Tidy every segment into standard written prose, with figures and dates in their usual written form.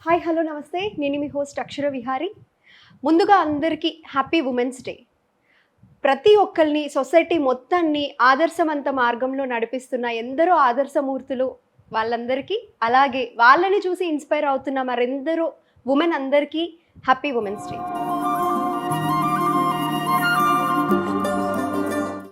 Hi hello నమస్తే నేను మీ host అక్షర విహారి. ముందుగా అందరికీ హ్యాపీ ఉమెన్స్ డే. ప్రతి ఒక్కరిని సొసైటీ మొత్తాన్ని ఆదర్శవంత మార్గంలో నడిపిస్తున్న ఎందరో ఆదర్శమూర్తులు వాళ్ళందరికీ, అలాగే వాళ్ళని చూసి ఇన్స్పైర్ అవుతున్న మరెందరో ఉమెన్ అందరికీ హ్యాపీ ఉమెన్స్ డే.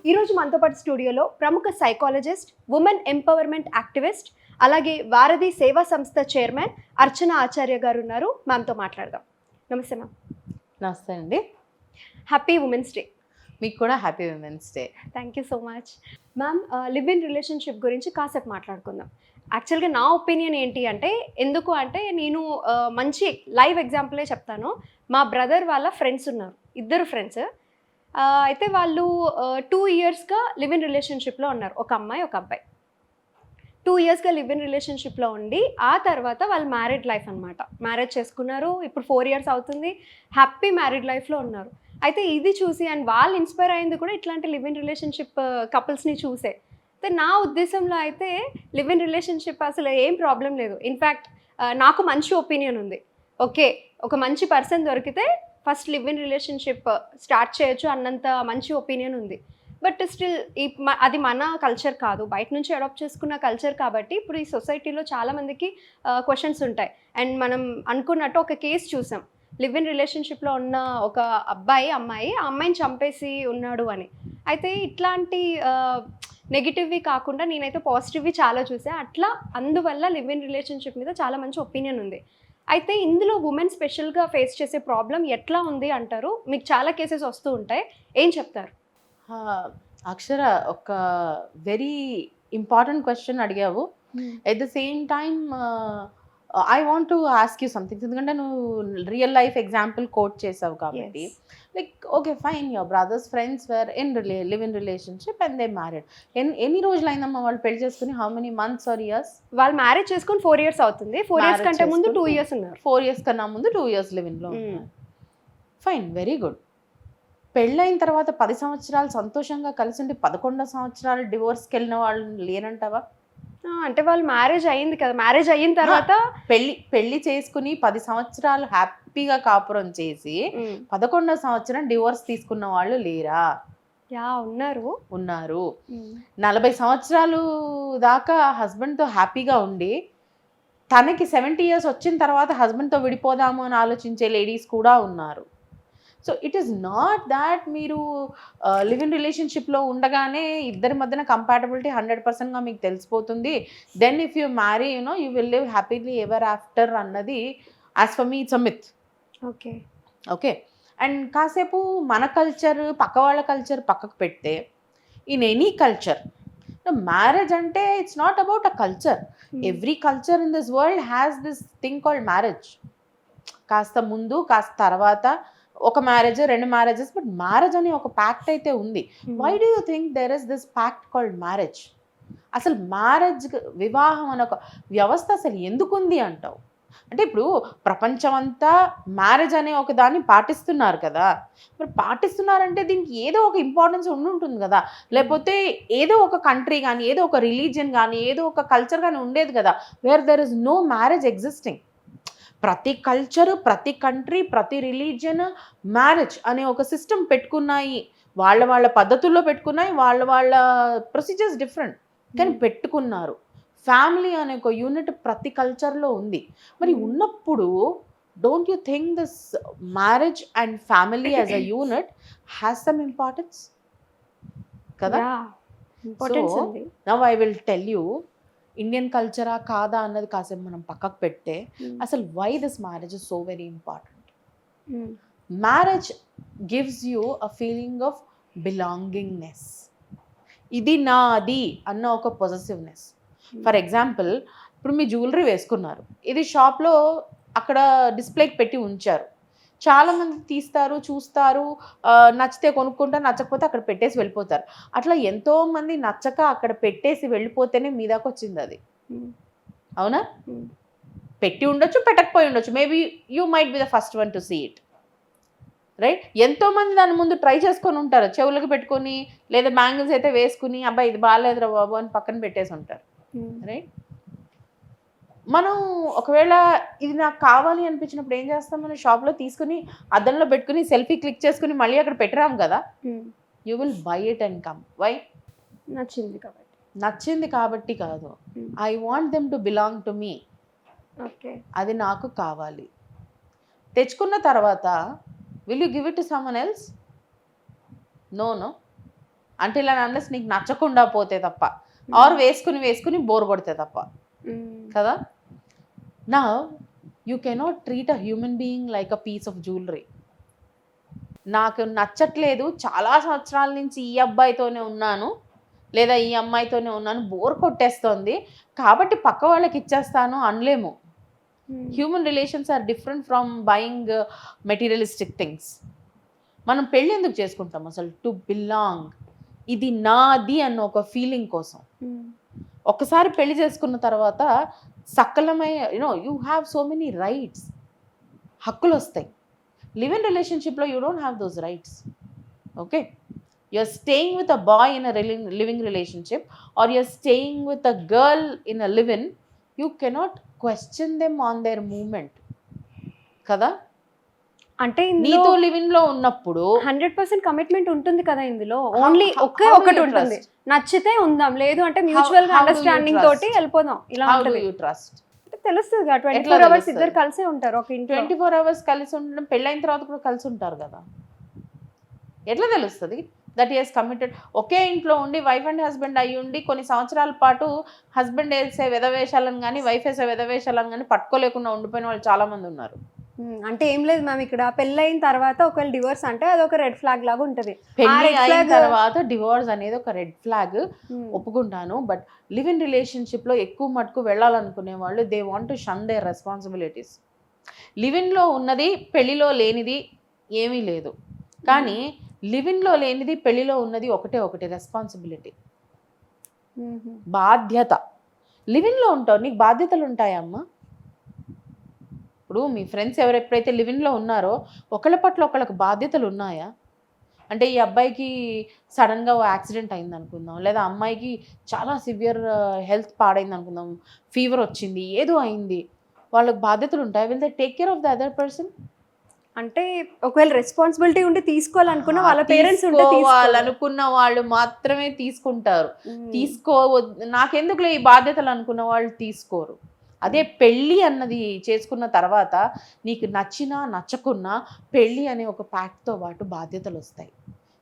ఈరోజు మనతో పాటు స్టూడియోలో ప్రముఖ సైకాలజిస్ట్, ఉమెన్ ఎంపవర్మెంట్ యాక్టివిస్ట్, అలాగే వారధి సేవా సంస్థ చైర్మన్ అర్చన ఆచార్య గారు ఉన్నారు. మ్యామ్తో మాట్లాడదాం. నమస్తే మ్యామ్. నమస్తే అండి. Happy women's day. మీకు కూడా happy women's day. Thank you so much ma'am. Live in relationship గురించి కాసేపు మాట్లాడుకుందాం. యాక్చువల్గా నా ఒపీనియన్ ఏంటి అంటే, ఎందుకు అంటే నేను మంచి లైవ్ ఎగ్జాంపులే చెప్తాను. మా బ్రదర్ వాళ్ళ ఫ్రెండ్స్ ఉన్నారు, ఇద్దరు ఫ్రెండ్స్. అయితే వాళ్ళు 2 ఇయర్స్గా లివ్ ఇన్ రిలేషన్షిప్లో ఉన్నారు, ఒక అమ్మాయి ఒక అబ్బాయి. 2 ఇయర్స్గా లివ్ ఇన్ రిలేషన్షిప్లో ఉండి ఆ తర్వాత వాళ్ళు మ్యారీడ్ లైఫ్ అనమాట, మ్యారేజ్ చేసుకున్నారు. ఇప్పుడు 4 ఇయర్స్ అవుతుంది, హ్యాపీ మ్యారీడ్ లైఫ్లో ఉన్నారు. అయితే ఇది చూసి అండ్ వాళ్ళు ఇన్స్పైర్ అయింది కూడా ఇట్లాంటి లివ్ ఇన్ రిలేషన్షిప్ కపుల్స్ని చూసే. అయితే నా ఉద్దేశంలో అయితే లివ్ ఇన్ రిలేషన్షిప్ అసలు ఏం ప్రాబ్లం లేదు. ఇన్ఫ్యాక్ట్ నాకు మంచి ఒపీనియన్ ఉంది. ఓకే, ఒక మంచి పర్సన్ దొరికితే first live in relationship start చేయొచ్చు అన్నంత మంచి ఒపీనియన్ ఉంది. బట్ స్టిల్ అది మన కల్చర్ కాదు, బయట నుంచి అడాప్ట్ చేసుకున్న కల్చర్. కాబట్టి ఇప్పుడు ఈ సొసైటీలో చాలామందికి క్వశ్చన్స్ ఉంటాయి. అండ్ మనం అనుకున్నట్టు ఒక కేసు చూసాం, లివ్ ఇన్ రిలేషన్షిప్లో ఉన్న ఒక అబ్బాయి అమ్మాయి ఆ అమ్మాయిని చంపేసి ఉన్నాడు అని. అయితే ఇట్లాంటి నెగిటివ్వి కాకుండా నేనైతే పాజిటివ్వి చాలా చూసా. అట్లా అందువల్ల లివ్ ఇన్ రిలేషన్షిప్ మీద చాలా మంచి ఒపీనియన్ ఉంది. అయితే ఇందులో ఉమెన్ స్పెషల్గా ఫేస్ చేసే ప్రాబ్లం ఎట్లా ఉంది అంటారు? మీకు చాలా కేసెస్ వస్తూ ఉంటాయి, ఏం చెప్తారు? అక్షర, ఒక వెరీ ఇంపార్టెంట్ క్వశ్చన్ అడిగావు. At the same time I want to ask you something. ఎందుకంటే నువ్వు రియల్ లైఫ్ ఎగ్జాంపుల్ కోట్ చేసావు కాబట్టి. Like okay fine, your brothers friends were in live in relationship and they married. ఎన్ని రోజులు అయిందమ్మా వాళ్ళు పెళ్లి చేసుకుని? How many months or years? వాళ్ళు మ్యారేజ్ చేసుకుని 4 ఇయర్స్ అవుతుంది. 4 ఇయర్స్ కంటే ముందు 2 ఇయర్స్ ఉన్నారు. 4 ఇయర్స్ కన్నా ముందు 2 ఇయర్స్ లివ్ ఇన్లో ఉన్నారు. Fine, very good. పెళ్ళైన తర్వాత 10 సంవత్సరాలు సంతోషంగా కలిసి ఉండి 11వ సంవత్సరాలు డివోర్స్కి వెళ్ళిన వాళ్ళు లేనంటావా? అంటే వాళ్ళు మ్యారేజ్ అయ్యింది కదా, మ్యారేజ్ అయిన తర్వాత పెళ్లి చేసుకుని 10 సంవత్సరాలు హ్యాపీగా కాపురం చేసి 11వ సంవత్సరం డివోర్స్ తీసుకున్న వాళ్ళు లేరా? ఉన్నారు. 40 సంవత్సరాలు దాకా హస్బెండ్తో హ్యాపీగా ఉండి తనకి 70 ఇయర్స్ వచ్చిన తర్వాత హస్బెండ్తో విడిపోదాము అని ఆలోచించే లేడీస్ కూడా ఉన్నారు. So it is not that మీరు లివ్ ఇన్ రిలేషన్షిప్లో ఉండగానే ఇద్దరి మధ్యన కంపాటబిలిటీ 100%గా మీకు తెలిసిపోతుంది. Then if you marry you will live happily ever after అన్నది as for me it's a myth. Okay. And కాసేపు మన కల్చర్ పక్క వాళ్ళ కల్చర్ పక్కకు పెడితే, ఇన్ ఎనీ కల్చర్ మ్యారేజ్ అంటే it's not about a culture. Every culture in this world has this thing called marriage. కాస్త ముందు కాస్త తర్వాత ఒక మ్యారేజ్, 2 మ్యారేజెస్, బట్ మ్యారేజ్ అనే ఒక ప్యాక్ట్ అయితే ఉంది. Why do you think there is this pact called marriage? అసలు మ్యారేజ్, వివాహం అనే ఒక వ్యవస్థ అసలు ఎందుకుంది అంటావు? అంటే ఇప్పుడు ప్రపంచం అంతా మ్యారేజ్ అనే ఒక దాన్ని పాటిస్తున్నారు కదా, మరి పాటిస్తున్నారంటే దీనికి ఏదో ఒక ఇంపార్టెన్స్ ఉంటుంది కదా. లేకపోతే ఏదో ఒక కంట్రీ కానీ, ఏదో ఒక రిలీజియన్ కానీ, ఏదో ఒక కల్చర్ కానీ ఉండేది కదా where there is no marriage existing. ప్రతి కల్చరు, ప్రతి కంట్రీ, ప్రతి రిలీజియన్ మ్యారేజ్ అనే ఒక సిస్టమ్ పెట్టుకున్నాయి. వాళ్ళ పద్ధతుల్లో పెట్టుకున్నాయి, వాళ్ళ ప్రొసీజర్స్ డిఫరెంట్, కానీ పెట్టుకున్నారు. ఫ్యామిలీ అనే ఒక యూనిట్ ప్రతి కల్చర్లో ఉంది. మరి ఉన్నప్పుడు don't you think this marriage and family as a unit has some importance కదా? So now I will tell you, Indian కల్చరా కాదా అన్నది కాసేపు మనం పక్కకు పెడితే, అసలు why this marriage is so very important. Marriage gives you a feeling of belongingness. ఇది నాది అన్న ఒక పొజెసివ్నెస్. ఫర్ ఎగ్జాంపుల్, ఇప్పుడు మీ జ్యువెలరీ వేసుకున్నారు, ఇది షాప్లో అక్కడ డిస్ప్లేకి పెట్టి ఉంచారు. చాలామంది తీస్తారు, చూస్తారు, నచ్చితే కొనుక్కుంటారు, నచ్చకపోతే అక్కడ పెట్టేసి వెళ్ళిపోతారు. అట్లా ఎంతోమంది నచ్చక అక్కడ పెట్టేసి వెళ్ళిపోతేనే మీ దాకా వచ్చింది అది. అవునా? పెట్టి ఉండొచ్చు, పెట్టకపోయి ఉండొచ్చు. Maybe you might be the first one to see it, right? ఎంతోమంది దాని ముందు ట్రై చేసుకొని ఉంటారు, చెవులకు పెట్టుకొని, లేదా బ్యాంగిల్స్ అయితే వేసుకుని, అబ్బాయి ఇది బాగాలేదురా బాబు అని పక్కన పెట్టేసి ఉంటారు, రైట్? మనం ఒకవేళ ఇది నాకు కావాలి అనిపించినప్పుడు ఏం చేస్తాం, మనం షాప్లో తీసుకుని అద్దంలో పెట్టుకుని సెల్ఫీ క్లిక్ చేసుకుని మళ్ళీ అక్కడ పెట్టరాం కదా. You will buy it and come. Why? నచ్చింది కాబట్టి. నచ్చింది కాబట్టి కాదు, I want them to belong to me. Okay, అది నాకు కావాలి. తెచ్చుకున్న తర్వాత will you give it to someone else? No. అంటే ఇలా అన్లెస్ నీకు నచ్చకుండా పోతే తప్ప, ఆర్ వేసుకుని బోర్ కొడితే తప్ప కదా. నా you cannot treat a human being like a piece of jewellery. నాకు నచ్చట్లేదు, చాలా సంవత్సరాల నుంచి ఈ అబ్బాయితోనే ఉన్నాను లేదా ఈ అమ్మాయితోనే ఉన్నాను, బోర్ కొట్టేస్తోంది కాబట్టి పక్క వాళ్ళకి ఇచ్చేస్తాను అనలేము. Human relations are different from buying materialistic things. మనం పెళ్ళి ఎందుకు చేసుకుంటాం అసలు? టు బిలాంగ్, ఇది నాది అన్న ఒక ఫీలింగ్ కోసం. ఒక్కసారి పెళ్లి చేసుకున్న తర్వాత సకలమైన you have so many rights, హక్కులు వస్తాయి. లివ్ ఇన్ రిలేషన్షిప్లో you don't have those rights. Okay, you're staying with a boy in a living relationship, or you're staying with a girl in a live-in, you cannot question them on their movement కదా. అంటే నీతో living లో ఉన్నప్పుడు 100% commitment ఉంటుంది కదా ఇందులో. Only ఒకటి ఉంటుంది, నచ్చితే ఉందాం, లేదు అంటే మ్యూచువల్ గా అండర్స్టాండింగ్ తోటి వెళ్ళిపోదాం. ఇలా ఉంటుంది. యూ ట్రస్ట్ తెలుస్తుంది కదా, 24 అవర్స్ ఇద్దరు కలిసే ఉంటారు ఒక ఇంట్లో. 24 అవర్స్ కలిసి ఉండడం, పెళ్ళైన తర్వాత కూడా కలిసి ఉంటారు కదా. ఎట్లా తెలుస్తుంది దట్ ఈస్ కమిటెడ్? ఒకే ఇంట్లో ఉండి వైఫ్ అండ్ హస్బెండ్ అయ్యి ఉండి కొన్ని సంవత్సరాల పాటు హస్బెండ్ వేసే వెధవేషాలను కానీ వైఫ్ వేసే వెధవేషాలను కానీ పట్టుకోలేకుండా ఉండిపోయిన వాళ్ళు చాలా మంది ఉన్నారు. అంటే ఏం లేదు మ్యామ్, ఇక్కడ పెళ్ళైన తర్వాత ఒకవేళ డివోర్స్ అంటే అది ఒక రెడ్ ఫ్లాగ్ లాగా ఉంటుంది. పెళ్లి అయిన తర్వాత డివోర్స్ అనేది ఒక రెడ్ ఫ్లాగ్ ఒప్పుకుంటాను. బట్ లివ్ ఇన్ రిలేషన్షిప్ లో ఎక్కువ మటుకు వెళ్ళాలనుకునే వాళ్ళు they want to shun their responsibilities. Live in లో ఉన్నది పెళ్లిలో లేనిది ఏమీ లేదు, కానీ లివ్ ఇన్ లో లేనిది పెళ్లిలో ఉన్నది ఒకటే రెస్పాన్సిబిలిటీ, బాధ్యత. లివ్ ఇన్ లో ఉంటావు, నీకు బాధ్యతలు ఉంటాయమ్మా. ఇప్పుడు మీ ఫ్రెండ్స్ ఎప్పుడైతే లివ్ ఇన్ లో ఉన్నారో ఒకళ్ళ పట్ల ఒకళ్ళకి బాధ్యతలు ఉన్నాయా? అంటే ఈ అబ్బాయికి సడన్గా ఓ యాక్సిడెంట్ అయింది అనుకుందాం, లేదా అమ్మాయికి చాలా సివియర్ హెల్త్ పాడైంది అనుకుందాం, ఫీవర్ వచ్చింది, ఏదో అయింది, వాళ్ళకి బాధ్యతలు ఉంటాయి. Will they take care of the other person? అంటే ఒకవేళ రెస్పాన్సిబిలిటీ ఉండి తీసుకోవాలనుకున్న వాళ్ళ పేరెంట్స్ అనుకున్న వాళ్ళు మాత్రమే తీసుకుంటారు. నాకెందుకులే ఈ బాధ్యతలు అనుకున్న వాళ్ళు తీసుకోరు. అదే పెళ్ళి అన్నది చేసుకున్న తర్వాత నీకు నచ్చినా నచ్చకున్నా పెళ్ళి అనే ఒక ప్యాక్ట్తో పాటు బాధ్యతలు వస్తాయి.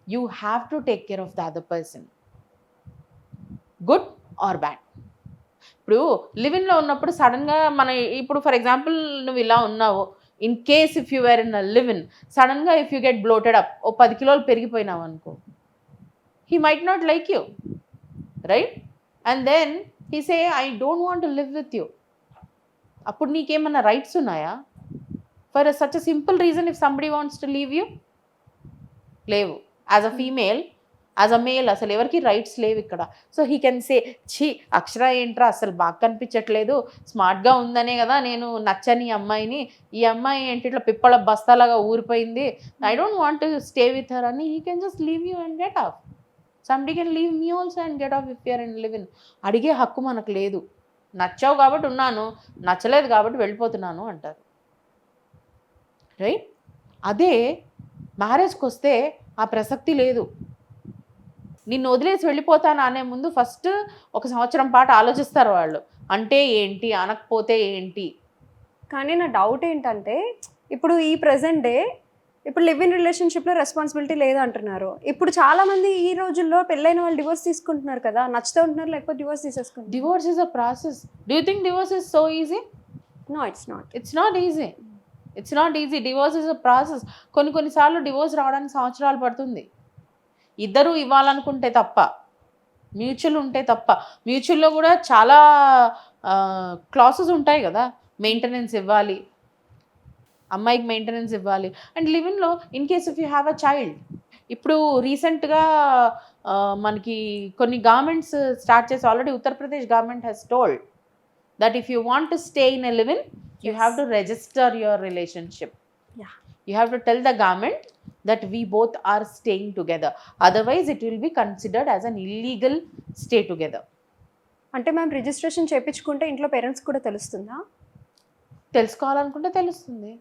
You have to take care of the other person, good or bad. ఇప్పుడు లివిన్లో ఉన్నప్పుడు సడన్గా ఇప్పుడు ఫర్ ఎగ్జాంపుల్ నువ్వు ఇలా ఉన్నావు, in case if you were in a live in, సడన్గా if you get bloated up, ఓ 10 కిలోలు పెరిగిపోయినావు అనుకో, he might not like you, right? And then he say I don't want to live with you. అప్పుడు నీకేమన్నా రైట్స్ ఉన్నాయా? For such a simple reason if somebody wants to leave you, లేవు. As a female, as a male అసలు ఎవరికి rights లేవు ఇక్కడ. So he can say, ఛీ అక్షర ఏంట్రా అసలు బాగా కనిపించట్లేదు, స్మార్ట్గా ఉందనే కదా నేను నచ్చని అమ్మాయిని, ఈ అమ్మాయి ఏంటి ఇట్లా పిప్పల బస్తాలాగా ఊరిపోయింది, I don't want to stay with her అని he can just leave you and get off. Somebody can leave me also and get off if you're in live in. అడిగే హక్కు మనకు లేదు. నచ్చావు కాబట్టి ఉన్నాను, నచ్చలేదు కాబట్టి వెళ్ళిపోతున్నాను అంటారు, రైట్? అదే మ్యారేజ్కి వస్తే ఆ ప్రసక్తి లేదు. నిన్ను వదిలేసి వెళ్ళిపోతాను అనే ముందు ఫస్ట్ 1 సంవత్సరం పాటు ఆలోచిస్తారు వాళ్ళు, అంటే ఏంటి, అనకపోతే ఏంటి. కానీ నా డౌట్ ఏంటంటే ఇప్పుడు ఈ ప్రెసెంట్ డే ఇప్పుడు లివ్ ఇన్ రిలేషన్షిప్లో రెస్పాన్సిబిలిటీ లేదు అంటున్నారు. ఇప్పుడు చాలా మంది ఈ రోజుల్లో పెళ్ళైన వాళ్ళు డివోర్స్ తీసుకుంటున్నారు కదా, నచ్చుతూ ఉంటున్నారు, లేకపోతే డివోర్స్ తీసేసుకుంటారు. Divorce is a process. Do you think divorce is so easy? No, it's not. It's not easy. It's not easy. Divorce is a process. కొన్నిసార్లు డివోర్స్ రావడానికి సంవత్సరాలు పడుతుంది. ఇద్దరు ఇవ్వాలనుకుంటే తప్ప, మ్యూచువల్ ఉంటే తప్ప. మ్యూచువల్లో కూడా చాలా క్లాసెస్ ఉంటాయి కదా, మెయింటెనెన్స్ ఇవ్వాలి, అమ్మాయికి మెయింటెనెన్స్ ఇవ్వాలి. అండ్ లివ్-ఇన్లో in case if you have a child, ఇప్పుడు రీసెంట్గా మనకి కొన్ని గవర్నమెంట్స్ స్టార్ట్ చేసి, already Uttar Pradesh government has told that if you want to stay in a live in, you have to register your relationship. You have to tell the government that we both are staying together. Otherwise, it will be considered as an illegal stay together. అంటే మేము registration చేయించుకుంటే ఇంట్లో parents కూడా తెలుస్తుందా? తెలుసుకోవాలనుకుంటే తెలుస్తుంది.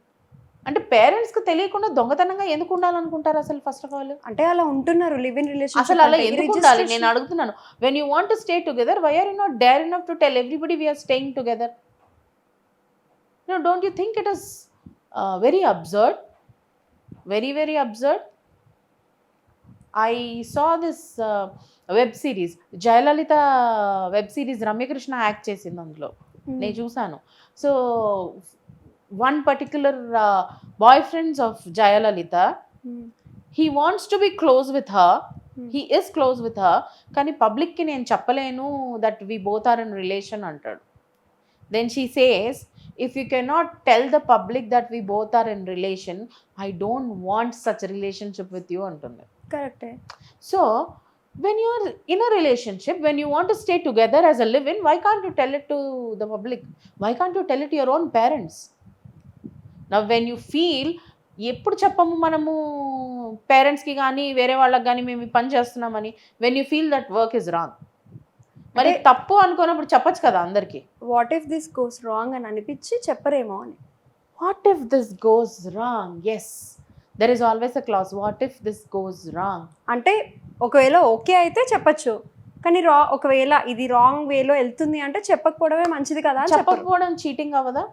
అంటే పేరెంట్స్కి తెలియకుండా దొంగతనంగా ఎందుకు ఉండాలనుకుంటారు అసలు ఫస్ట్ ఆఫ్ ఆల్? అంటే అలా ఉంటున్నారు లివ్ ఇన్ అసలు అలా రిలేషన్షిప్ ఎందుకు ఉండాలి నేను అడుగుతున్నాను. When you want to stay together why are you not dare enough to tell everybody we are staying together? No, don't you think it is very absurd, very absurd? I saw this web series, Jayalalitha web series Ramya Krishna act చేసింది అందులో, నేను చూసాను. So one particular boy friends of Jayalalitha, he wants to be close with her, he is close with her, కానీ పబ్లిక్కి నేను చెప్పలేను that we both are in relation అంటాడు. Then she says, if you cannot tell the public that we both are in relation, I don't want such a relationship with you antundi. కరెక్టే. So when you are in a relationship, when you want to stay together as a live-in, why can't you tell it to the public? Why can't you tell it to your own parents? Now when you feel, ఎప్పుడు చెప్పము మనము పేరెంట్స్కి కానీ వేరే వాళ్ళకి కానీ మేము ఈ పని చేస్తున్నామని, when you feel that work is wrong, మరి తప్పు అనుకున్నప్పుడు చెప్పచ్చు కదా అందరికీ. What if this goes wrong అని అనిపించి చెప్పరేమో అని. What if this goes wrong? Yes, there is always a clause, what if this goes wrong. అంటే ఒకవేళ ఓకే అయితే చెప్పచ్చు, కానీ ఒకవేళ ఇది రాంగ్ వేలో వెళ్తుంది అంటే చెప్పకపోవడమే మంచిది కదా అని చెప్పరు. చెప్పకపోవడం చీటింగ్ అవ్వదా?